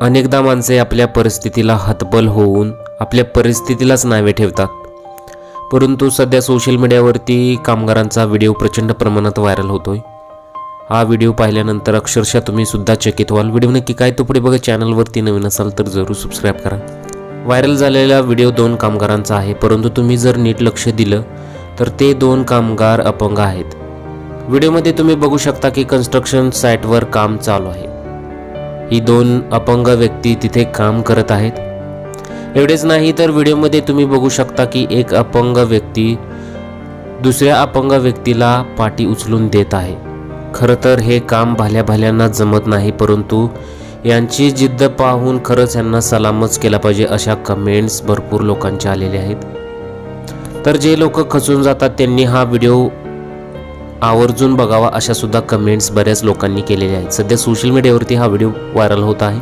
अनेकदा माणसे आपल्या परिस्थितीला हतबल होऊन आपल्या परिस्थितीलाच नावे ठेवतात. परंतु सध्या सोशल मीडियावरती कामगारांचा व्हिडिओ प्रचंड प्रमाणात व्हायरल होतोय. हा व्हिडिओ पाहिल्यानंतर अक्षरशः तुम्ही सुद्धा चकित व्हाल. व्हिडिओ नक्की काय तो पुढे बघा. चॅनलवरती नवीन असाल तर जरूर सबस्क्राईब करा. व्हायरल झालेला व्हिडिओ 2 कामगारांचा आहे, परंतु तुम्ही जर नीट लक्ष दिलं तर ते 2 कामगार अपंग आहेत. व्हिडिओमध्ये तुम्ही बघू शकता की कन्स्ट्रक्शन साईटवर काम चालू आहे. ही 2 अपंग व्यक्ती तिथे काम करत आहेत. एवढेच नाही तर व्हिडिओमध्ये तुम्ही बघू शकता की एक अपंग व्यक्ती दुसऱ्या अपंग व्यक्तीला पाठी उचलून देत आहे. खरं तर हे काम भाल्यांना जमत नाही, परंतु यांची जिद्द पाहून खरंच यांना सलामच केला पाहिजे अशा कमेंट्स भरपूर लोकांच्या आलेल्या आहेत. तर जे लोक खचून जातात त्यांनी हा व्हिडिओ आवर्जून बघावा अशा सुद्धा कमेंट्स बऱ्याच लोकांनी केलेल्या आहेत. सध्या सोशल मीडियावरती हा व्हिडिओ व्हायरल होत आहे.